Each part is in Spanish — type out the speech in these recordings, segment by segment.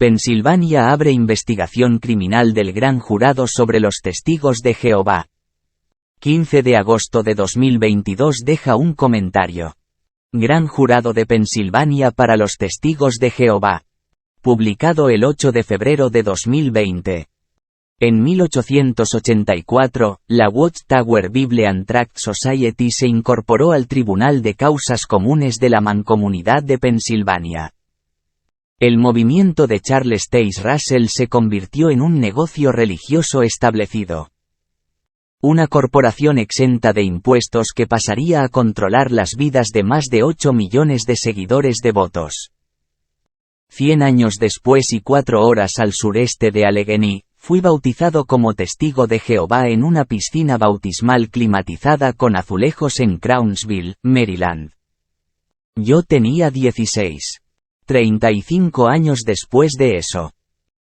Pensilvania abre investigación criminal del Gran Jurado sobre los Testigos de Jehová. 15 de agosto de 2022 deja un comentario. Gran Jurado de Pensilvania para los Testigos de Jehová. Publicado el 8 de febrero de 2020. En 1884, la Watchtower Bible and Tract Society se incorporó al Tribunal de Causas Comunes de la Mancomunidad de Pensilvania. El movimiento de Charles Taze Russell se convirtió en un negocio religioso establecido. Una corporación exenta de impuestos que pasaría a controlar las vidas de más de 8 millones de seguidores devotos. 100 años después y 4 horas al sureste de Allegheny, fui bautizado como testigo de Jehová en una piscina bautismal climatizada con azulejos en Crownsville, Maryland. Yo tenía 16. 35 años después de eso.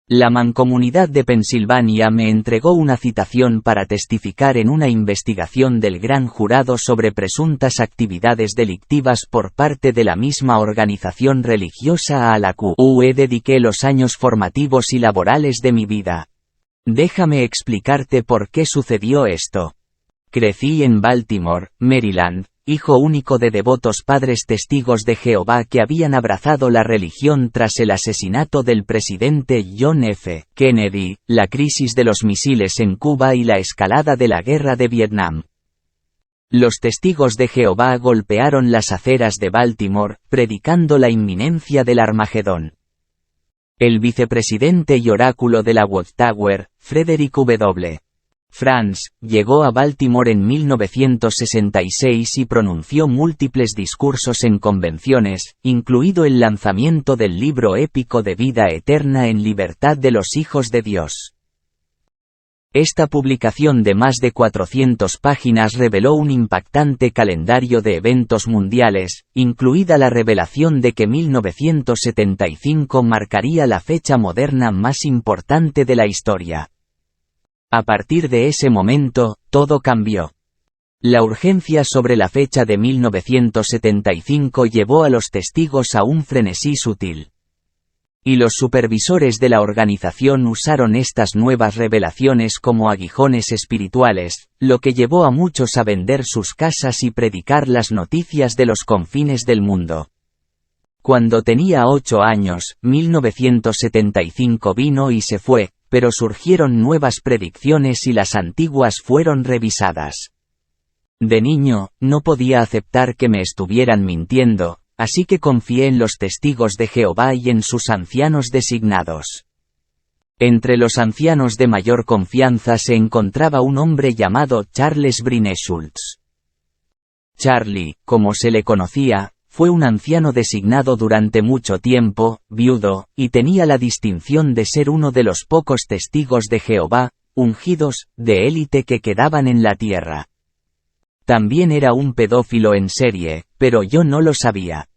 La Mancomunidad de Pensilvania me entregó una citación para testificar en una investigación del Gran Jurado sobre presuntas actividades delictivas por parte de la misma organización religiosa a la que dediqué los años formativos y laborales de mi vida. Déjame explicarte por qué sucedió esto. Crecí en Baltimore, Maryland, hijo único de devotos padres testigos de Jehová que habían abrazado la religión tras el asesinato del presidente John F. Kennedy, la crisis de los misiles en Cuba y la escalada de la guerra de Vietnam. Los testigos de Jehová golpearon las aceras de Baltimore, predicando la inminencia del Armagedón. El vicepresidente y oráculo de la Watchtower, Frederick W. Franz, llegó a Baltimore en 1966 y pronunció múltiples discursos en convenciones, incluido el lanzamiento del libro épico de Vida Eterna en Libertad de los Hijos de Dios. Esta publicación de más de 400 páginas reveló un impactante calendario de eventos mundiales, incluida la revelación de que 1975 marcaría la fecha moderna más importante de la historia. A partir de ese momento, todo cambió. La urgencia sobre la fecha de 1975 llevó a los testigos a un frenesí sutil. Y los supervisores de la organización usaron estas nuevas revelaciones como aguijones espirituales, lo que llevó a muchos a vender sus casas y predicar las noticias de los confines del mundo. Cuando tenía 8 años, 1975 vino y se fue, pero surgieron nuevas predicciones y las antiguas fueron revisadas. De niño, no podía aceptar que me estuvieran mintiendo, así que confié en los testigos de Jehová y en sus ancianos designados. Entre los ancianos de mayor confianza se encontraba un hombre llamado Charles Brineshultz. Charlie, como se le conocía, fue un anciano designado durante mucho tiempo, viudo, y tenía la distinción de ser uno de los pocos testigos de Jehová, ungidos, de élite que quedaban en la tierra. También era un pedófilo en serie, pero yo no lo sabía.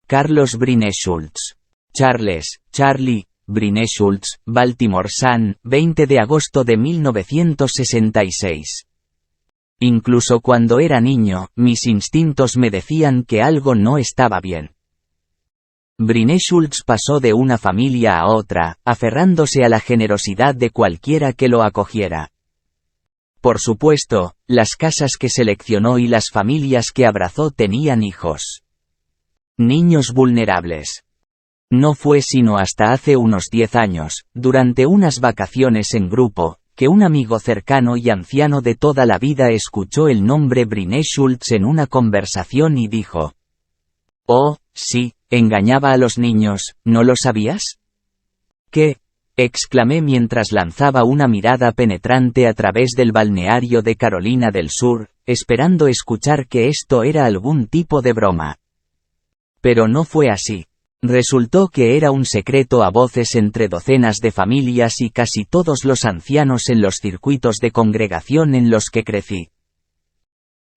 Carlos Brineshultz. Charlie, Brineshultz, Baltimore Sun, 20 de agosto de 1966. Incluso cuando era niño, mis instintos me decían que algo no estaba bien. Brineshultz pasó de una familia a otra, aferrándose a la generosidad de cualquiera que lo acogiera. Por supuesto, las casas que seleccionó y las familias que abrazó tenían hijos. Niños vulnerables. No fue sino hasta hace unos 10 años, durante unas vacaciones en grupo, que un amigo cercano y anciano de toda la vida escuchó el nombre Brineshultz en una conversación y dijo: «Oh, sí, engañaba a los niños, ¿no lo sabías?» «¿Qué?», exclamé mientras lanzaba una mirada penetrante a través del balneario de Carolina del Sur, esperando escuchar que esto era algún tipo de broma. Pero no fue así. Resultó que era un secreto a voces entre docenas de familias y casi todos los ancianos en los circuitos de congregación en los que crecí.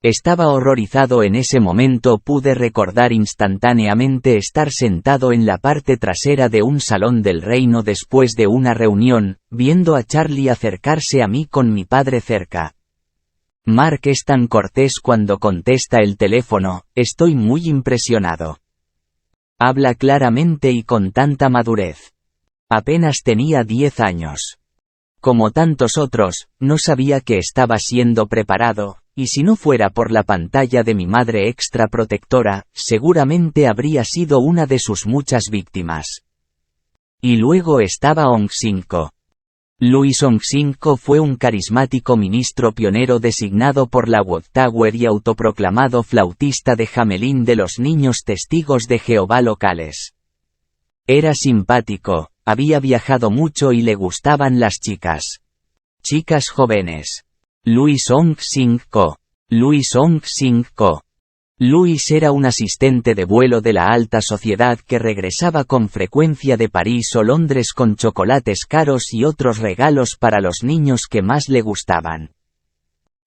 Estaba horrorizado en ese momento. Pude recordar instantáneamente estar sentado en la parte trasera de un salón del reino después de una reunión, viendo a Charlie acercarse a mí con mi padre cerca. «Mark es tan cortés cuando contesta el teléfono, estoy muy impresionado. Habla claramente y con tanta madurez. Apenas tenía 10 años. Como tantos otros, no sabía que estaba siendo preparado, y si no fuera por la pantalla de mi madre extra protectora, seguramente habría sido una de sus muchas víctimas. Y luego estaba Aung San Suu. Louis Aung San Suu fue un carismático ministro pionero designado por la Watchtower y autoproclamado flautista de Hamelin de los niños testigos de Jehová locales. Era simpático, había viajado mucho y le gustaban las chicas. Chicas jóvenes. Louis Aung San Suu. Louis Aung San Suu. Louis era un asistente de vuelo de la alta sociedad que regresaba con frecuencia de París o Londres con chocolates caros y otros regalos para los niños que más le gustaban.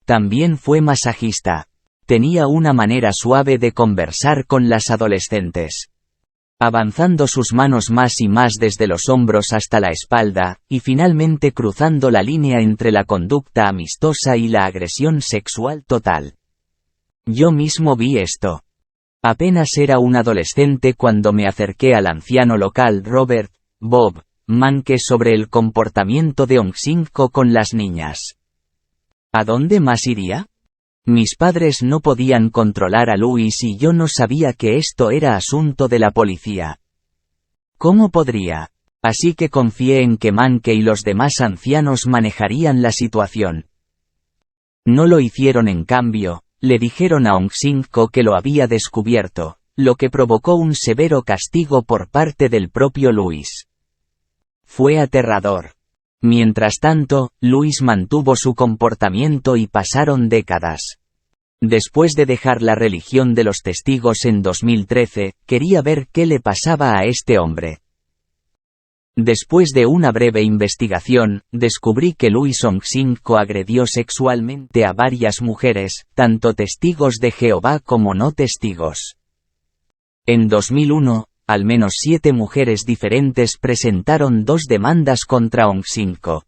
También fue masajista. Tenía una manera suave de conversar con las adolescentes. Avanzando sus manos más y más desde los hombros hasta la espalda, y finalmente cruzando la línea entre la conducta amistosa y la agresión sexual total. Yo mismo vi esto. Apenas era un adolescente cuando me acerqué al anciano local Robert Bob Manke sobre el comportamiento de Aung San Suu con las niñas. ¿A dónde más iría? Mis padres no podían controlar a Louis y yo no sabía que esto era asunto de la policía. ¿Cómo podría? Así que confié en que Manke y los demás ancianos manejarían la situación. No lo hicieron en cambio. Le dijeron a Aung San Suu que lo había descubierto, lo que provocó un severo castigo por parte del propio Louis. Fue aterrador. Mientras tanto, Louis mantuvo su comportamiento y pasaron décadas. Después de dejar la religión de los testigos en 2013, quería ver qué le pasaba a este hombre. Después de una breve investigación, descubrí que Louis Aung San Suu agredió sexualmente a varias mujeres, tanto testigos de Jehová como no testigos. En 2001, al menos 7 mujeres diferentes presentaron 2 demandas contra Aung San Suu.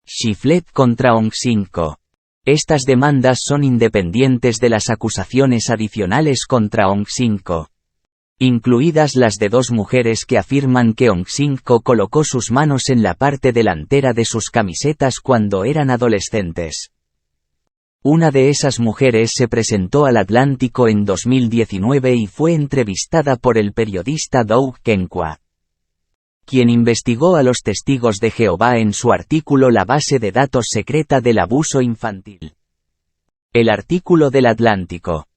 Shiflet contra Aung San Suu. Estas demandas son independientes de las acusaciones adicionales contra Aung San Suu. Incluidas las de 2 mujeres que afirman que Aung San Suu colocó sus manos en la parte delantera de sus camisetas cuando eran adolescentes. Una de esas mujeres se presentó al Atlántico en 2019 y fue entrevistada por el periodista Doug Kenkwa, quien investigó a los testigos de Jehová en su artículo La base de datos secreta del abuso infantil. El artículo del Atlántico.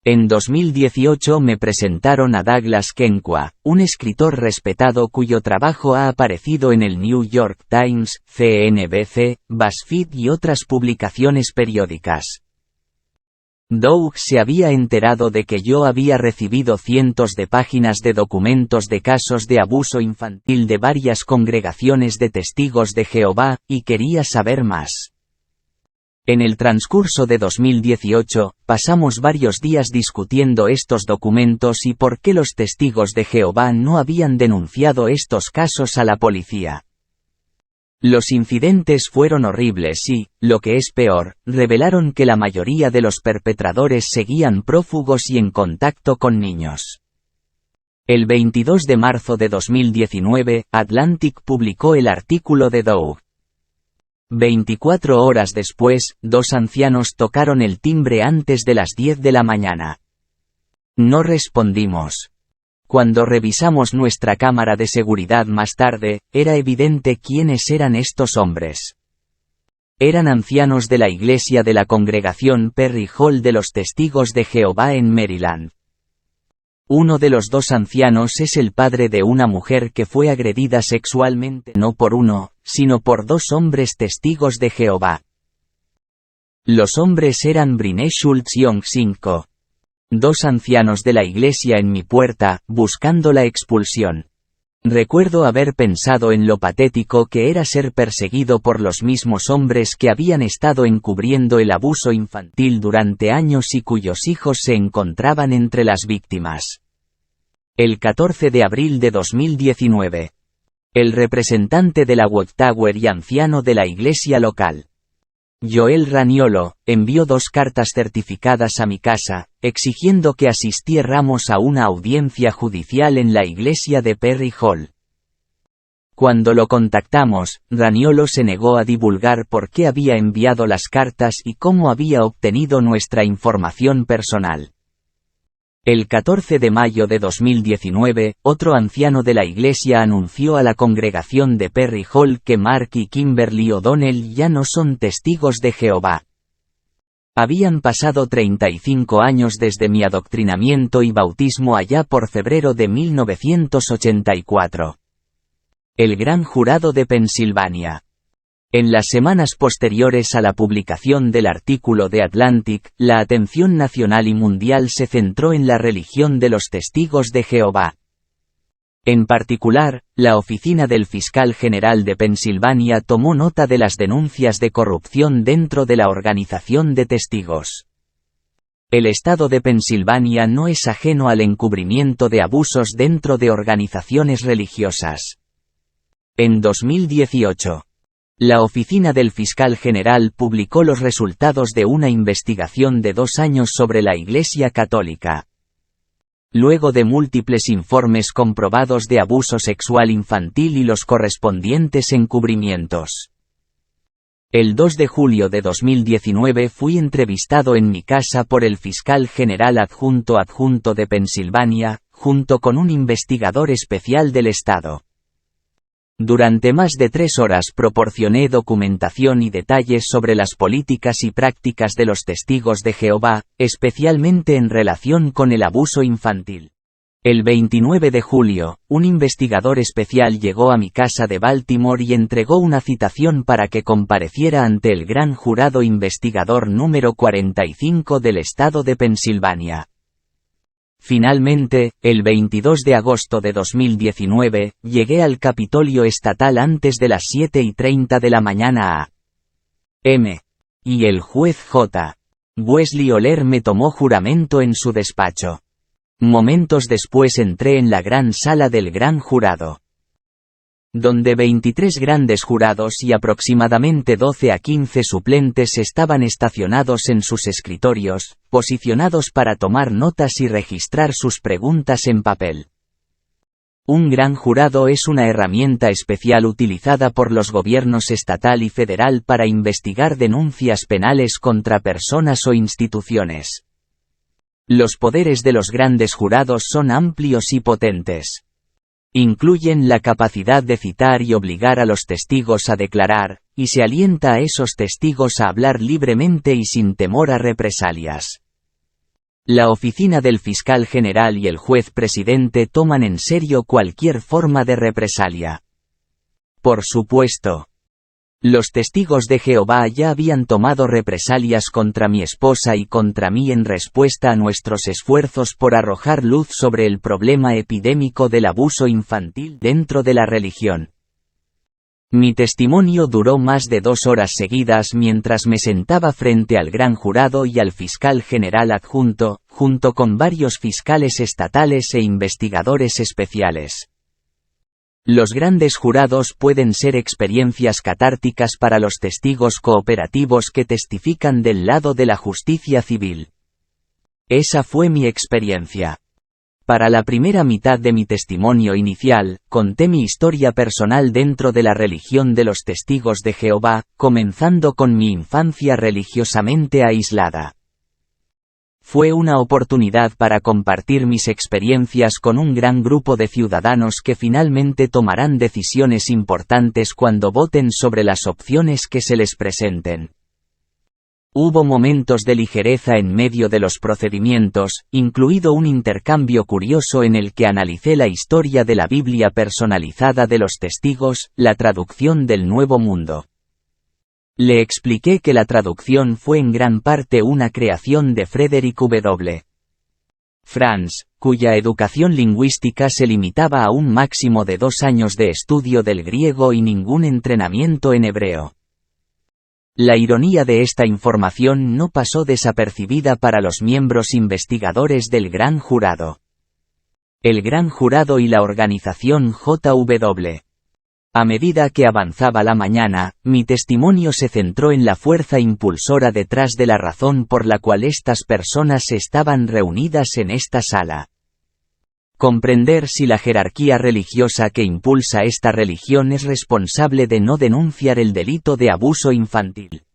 En 2018 me presentaron a Douglas Kenkwa, un escritor respetado cuyo trabajo ha aparecido en el New York Times, CNBC, BuzzFeed y otras publicaciones periódicas. Doug se había enterado de que yo había recibido cientos de páginas de documentos de casos de abuso infantil de varias congregaciones de testigos de Jehová, y quería saber más. En el transcurso de 2018, pasamos varios días discutiendo estos documentos y por qué los testigos de Jehová no habían denunciado estos casos a la policía. Los incidentes fueron horribles y, lo que es peor, revelaron que la mayoría de los perpetradores seguían prófugos y en contacto con niños. El 22 de marzo de 2019, Atlantic publicó el artículo de Doug. 24 horas después, 2 ancianos tocaron el timbre antes de las 10 de la mañana. No respondimos. Cuando revisamos nuestra cámara de seguridad más tarde, era evidente quiénes eran estos hombres. Eran ancianos de la iglesia de la congregación Perry Hall de los Testigos de Jehová en Maryland. Uno de los 2 ancianos es el padre de una mujer que fue agredida sexualmente no por uno, sino por 2 hombres testigos de Jehová. Los hombres eran Brene Schultz y Aung San Suu. 2 ancianos de la iglesia en mi puerta, buscando la expulsión. Recuerdo haber pensado en lo patético que era ser perseguido por los mismos hombres que habían estado encubriendo el abuso infantil durante años y cuyos hijos se encontraban entre las víctimas. El 14 de abril de 2019. El representante de la Watchtower y anciano de la iglesia local, Joel Raniolo, envió 2 cartas certificadas a mi casa, exigiendo que asistiéramos a una audiencia judicial en la iglesia de Perry Hall. Cuando lo contactamos, Raniolo se negó a divulgar por qué había enviado las cartas y cómo había obtenido nuestra información personal. El 14 de mayo de 2019, otro anciano de la iglesia anunció a la congregación de Perry Hall que Mark y Kimberly O'Donnell ya no son testigos de Jehová. Habían pasado 35 años desde mi adoctrinamiento y bautismo allá por febrero de 1984. El Gran Jurado de Pensilvania. En las semanas posteriores a la publicación del artículo de Atlantic, la atención nacional y mundial se centró en la religión de los Testigos de Jehová. En particular, la oficina del fiscal general de Pensilvania tomó nota de las denuncias de corrupción dentro de la organización de testigos. El estado de Pensilvania no es ajeno al encubrimiento de abusos dentro de organizaciones religiosas. En 2018, la oficina del fiscal general publicó los resultados de una investigación de 2 años sobre la Iglesia Católica. Luego de múltiples informes comprobados de abuso sexual infantil y los correspondientes encubrimientos. El 2 de julio de 2019 fui entrevistado en mi casa por el fiscal general adjunto de Pensilvania, junto con un investigador especial del estado. Durante más de 3 horas proporcioné documentación y detalles sobre las políticas y prácticas de los Testigos de Jehová, especialmente en relación con el abuso infantil. El 29 de julio, un investigador especial llegó a mi casa de Baltimore y entregó una citación para que compareciera ante el Gran Jurado Investigador número 45 del estado de Pensilvania. Finalmente, el 22 de agosto de 2019, llegué al Capitolio Estatal antes de las 7:30 de la mañana a.m. Y el juez J. Wesley Oller me tomó juramento en su despacho. Momentos después entré en la gran sala del Gran Jurado, donde 23 grandes jurados y aproximadamente 12 a 15 suplentes estaban estacionados en sus escritorios, posicionados para tomar notas y registrar sus preguntas en papel. Un gran jurado es una herramienta especial utilizada por los gobiernos estatal y federal para investigar denuncias penales contra personas o instituciones. Los poderes de los grandes jurados son amplios y potentes. Incluyen la capacidad de citar y obligar a los testigos a declarar, y se alienta a esos testigos a hablar libremente y sin temor a represalias. La oficina del fiscal general y el juez presidente toman en serio cualquier forma de represalia. Por supuesto, los Testigos de Jehová ya habían tomado represalias contra mi esposa y contra mí en respuesta a nuestros esfuerzos por arrojar luz sobre el problema epidémico del abuso infantil dentro de la religión. Mi testimonio duró más de 2 horas seguidas mientras me sentaba frente al gran jurado y al fiscal general adjunto, junto con varios fiscales estatales e investigadores especiales. Los grandes jurados pueden ser experiencias catárticas para los testigos cooperativos que testifican del lado de la justicia civil. Esa fue mi experiencia. Para la primera mitad de mi testimonio inicial, conté mi historia personal dentro de la religión de los Testigos de Jehová, comenzando con mi infancia religiosamente aislada. Fue una oportunidad para compartir mis experiencias con un gran grupo de ciudadanos que finalmente tomarán decisiones importantes cuando voten sobre las opciones que se les presenten. Hubo momentos de ligereza en medio de los procedimientos, incluido un intercambio curioso en el que analicé la historia de la Biblia personalizada de los testigos, la traducción del Nuevo Mundo. Le expliqué que la traducción fue en gran parte una creación de Frederick W. Franz, cuya educación lingüística se limitaba a un máximo de 2 años de estudio del griego y ningún entrenamiento en hebreo. La ironía de esta información no pasó desapercibida para los miembros investigadores del Gran Jurado. El Gran Jurado y la organización JW. A medida que avanzaba la mañana, mi testimonio se centró en la fuerza impulsora detrás de la razón por la cual estas personas estaban reunidas en esta sala. Comprender si la jerarquía religiosa que impulsa esta religión es responsable de no denunciar el delito de abuso infantil.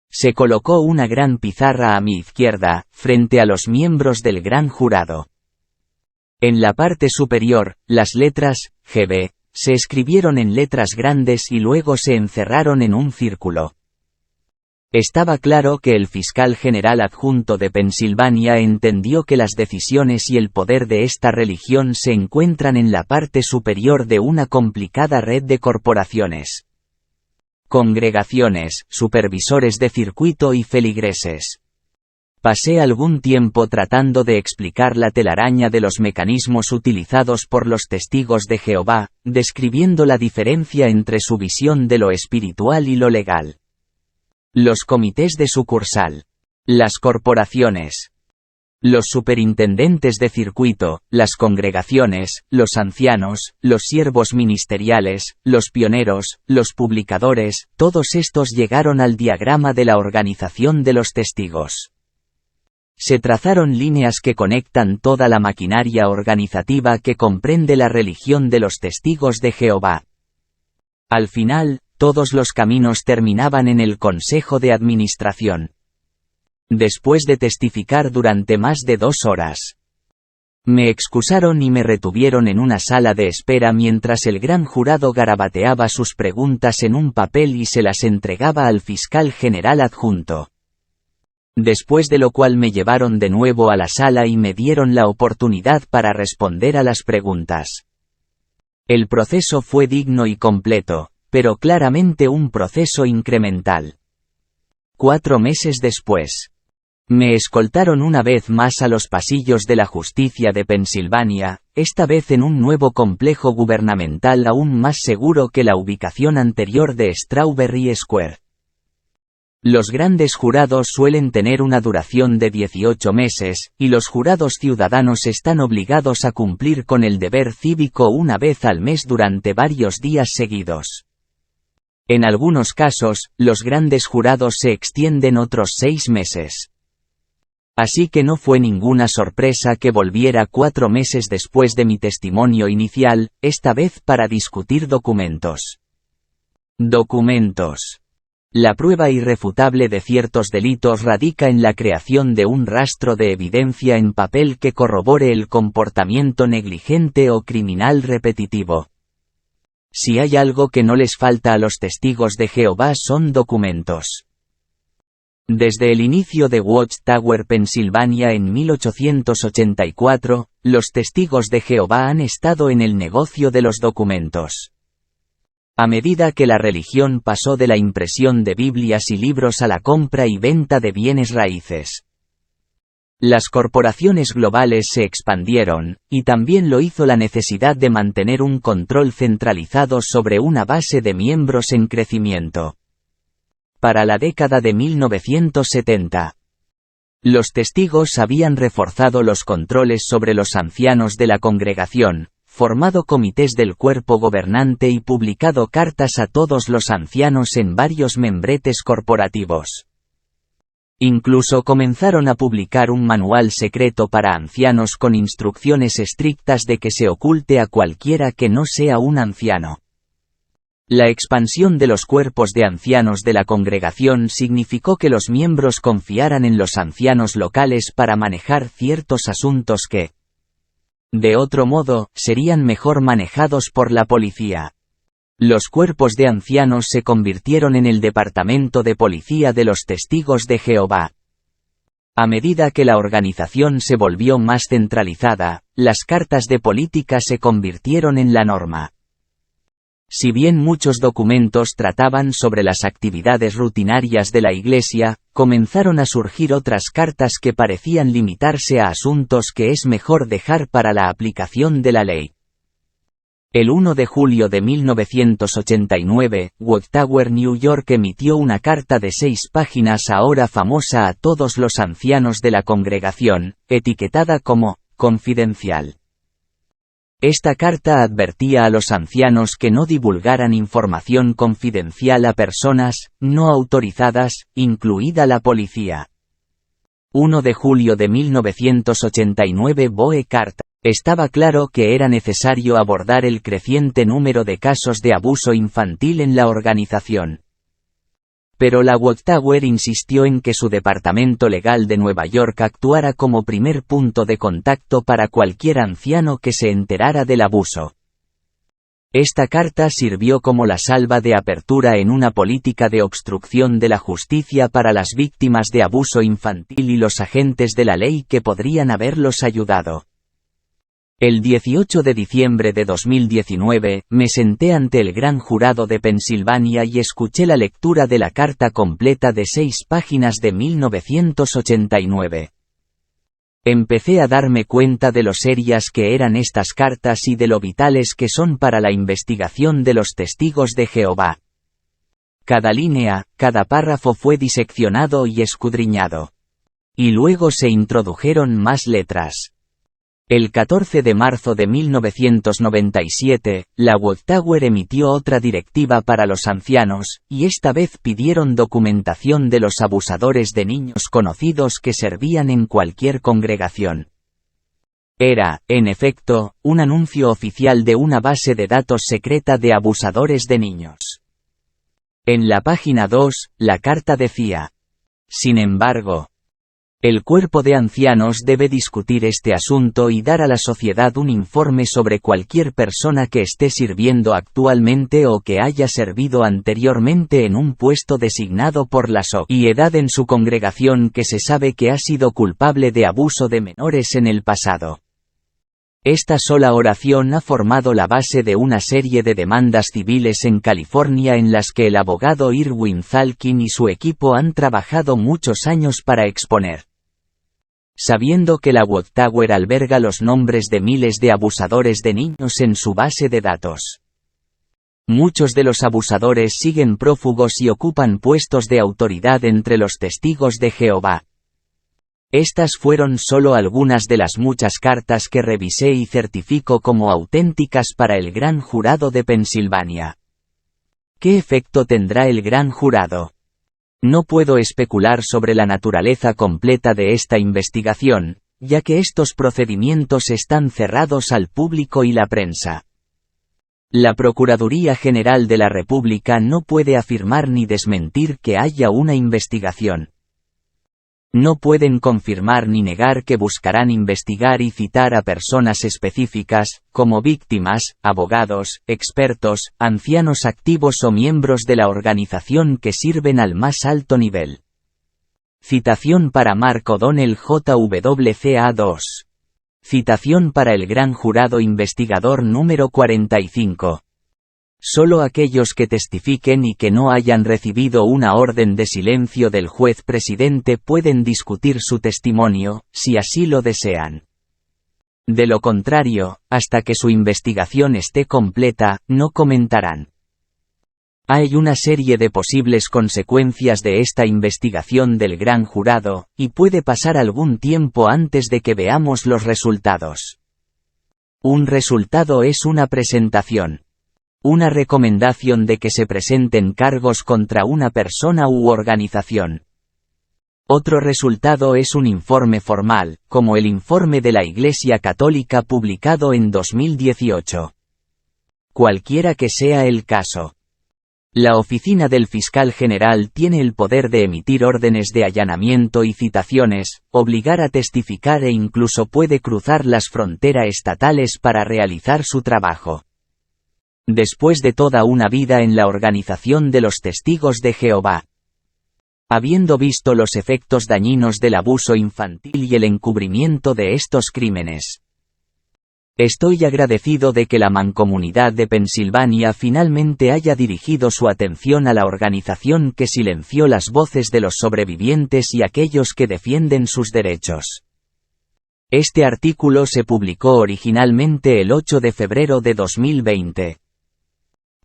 Se colocó una gran pizarra a mi izquierda, frente a los miembros del gran jurado. En la parte superior, las letras, GB, se escribieron en letras grandes y luego se encerraron en un círculo. Estaba claro que el fiscal general adjunto de Pensilvania entendió que las decisiones y el poder de esta religión se encuentran en la parte superior de una complicada red de corporaciones, congregaciones, supervisores de circuito y feligreses. Pasé algún tiempo tratando de explicar la telaraña de los mecanismos utilizados por los testigos de Jehová, describiendo la diferencia entre su visión de lo espiritual y lo legal. Los comités de sucursal, las corporaciones, los superintendentes de circuito, las congregaciones, los ancianos, los siervos ministeriales, los pioneros, los publicadores, todos estos llegaron al diagrama de la organización de los testigos. Se trazaron líneas que conectan toda la maquinaria organizativa que comprende la religión de los testigos de Jehová. Al final, todos los caminos terminaban en el Consejo de Administración. Después de testificar durante más de 2 horas, me excusaron y me retuvieron en una sala de espera mientras el gran jurado garabateaba sus preguntas en un papel y se las entregaba al fiscal general adjunto. Después de lo cual me llevaron de nuevo a la sala y me dieron la oportunidad para responder a las preguntas. El proceso fue digno y completo, pero claramente un proceso incremental. 4 meses después, me escoltaron una vez más a los pasillos de la justicia de Pensilvania, esta vez en un nuevo complejo gubernamental aún más seguro que la ubicación anterior de Strawberry Square. Los grandes jurados suelen tener una duración de 18 meses, y los jurados ciudadanos están obligados a cumplir con el deber cívico una vez al mes durante varios días seguidos. En algunos casos, los grandes jurados se extienden otros 6 meses. Así que no fue ninguna sorpresa que volviera 4 meses después de mi testimonio inicial, esta vez para discutir documentos. Documentos. La prueba irrefutable de ciertos delitos radica en la creación de un rastro de evidencia en papel que corrobore el comportamiento negligente o criminal repetitivo. Si hay algo que no les falta a los testigos de Jehová son documentos. Desde el inicio de Watchtower, Pensilvania en 1884, los testigos de Jehová han estado en el negocio de los documentos. A medida que la religión pasó de la impresión de Biblias y libros a la compra y venta de bienes raíces, las corporaciones globales se expandieron, y también lo hizo la necesidad de mantener un control centralizado sobre una base de miembros en crecimiento. Para la década de 1970, los testigos habían reforzado los controles sobre los ancianos de la congregación, formado comités del cuerpo gobernante y publicado cartas a todos los ancianos en varios membretes corporativos. Incluso comenzaron a publicar un manual secreto para ancianos con instrucciones estrictas de que se oculte a cualquiera que no sea un anciano. La expansión de los cuerpos de ancianos de la congregación significó que los miembros confiaran en los ancianos locales para manejar ciertos asuntos que, de otro modo, serían mejor manejados por la policía. Los cuerpos de ancianos se convirtieron en el departamento de policía de los testigos de Jehová. A medida que la organización se volvió más centralizada, las cartas de política se convirtieron en la norma. Si bien muchos documentos trataban sobre las actividades rutinarias de la Iglesia, comenzaron a surgir otras cartas que parecían limitarse a asuntos que es mejor dejar para la aplicación de la ley. El 1 de julio de 1989, Watchtower, New York emitió una carta de 6 páginas ahora famosa a todos los ancianos de la congregación, etiquetada como «confidencial». Esta carta advertía a los ancianos que no divulgaran información confidencial a personas no autorizadas, incluida la policía. 1 de julio de 1989, Boe Carta. Estaba claro que era necesario abordar el creciente número de casos de abuso infantil en la organización. Pero la Watchtower insistió en que su departamento legal de Nueva York actuara como primer punto de contacto para cualquier anciano que se enterara del abuso. Esta carta sirvió como la salva de apertura en una política de obstrucción de la justicia para las víctimas de abuso infantil y los agentes de la ley que podrían haberlos ayudado. El 18 de diciembre de 2019, me senté ante el gran jurado de Pensilvania y escuché la lectura de la carta completa de 6 páginas de 1989. Empecé a darme cuenta de lo serias que eran estas cartas y de lo vitales que son para la investigación de los testigos de Jehová. Cada línea, cada párrafo fue diseccionado y escudriñado. Y luego se introdujeron más letras. El 14 de marzo de 1997, la Watchtower emitió otra directiva para los ancianos, y esta vez pidieron documentación de los abusadores de niños conocidos que servían en cualquier congregación. Era, en efecto, un anuncio oficial de una base de datos secreta de abusadores de niños. En la página 2, la carta decía: sin embargo, el cuerpo de ancianos debe discutir este asunto y dar a la sociedad un informe sobre cualquier persona que esté sirviendo actualmente o que haya servido anteriormente en un puesto designado por la SOC y edad en su congregación que se sabe que ha sido culpable de abuso de menores en el pasado. Esta sola oración ha formado la base de una serie de demandas civiles en California en las que el abogado Irwin Zalkin y su equipo han trabajado muchos años para exponer. Sabiendo que la Watchtower alberga los nombres de miles de abusadores de niños en su base de datos. Muchos de los abusadores siguen prófugos y ocupan puestos de autoridad entre los testigos de Jehová. Estas fueron solo algunas de las muchas cartas que revisé y certifico como auténticas para el Gran Jurado de Pensilvania. ¿Qué efecto tendrá el Gran Jurado? No puedo especular sobre la naturaleza completa de esta investigación, ya que estos procedimientos están cerrados al público y la prensa. La Procuraduría General de la República no puede afirmar ni desmentir que haya una investigación. No pueden confirmar ni negar que buscarán investigar y citar a personas específicas, como víctimas, abogados, expertos, ancianos activos o miembros de la organización que sirven al más alto nivel. Citación para Mark O'Donnell JWCA 2. Citación para el Gran Jurado Investigador número 45. Solo aquellos que testifiquen y que no hayan recibido una orden de silencio del juez presidente pueden discutir su testimonio, si así lo desean. De lo contrario, hasta que su investigación esté completa, no comentarán. Hay una serie de posibles consecuencias de esta investigación del Gran Jurado, y puede pasar algún tiempo antes de que veamos los resultados. Un resultado es una presentación. Una recomendación de que se presenten cargos contra una persona u organización. Otro resultado es un informe formal, como el informe de la Iglesia Católica publicado en 2018. Cualquiera que sea el caso. La oficina del fiscal general tiene el poder de emitir órdenes de allanamiento y citaciones, obligar a testificar e incluso puede cruzar las fronteras estatales para realizar su trabajo. Después de toda una vida en la organización de los Testigos de Jehová. Habiendo visto los efectos dañinos del abuso infantil y el encubrimiento de estos crímenes. Estoy agradecido de que la Mancomunidad de Pensilvania finalmente haya dirigido su atención a la organización que silenció las voces de los sobrevivientes y aquellos que defienden sus derechos. Este artículo se publicó originalmente el 8 de febrero de 2020.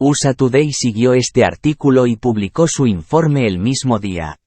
USA Today siguió este artículo y publicó su informe el mismo día.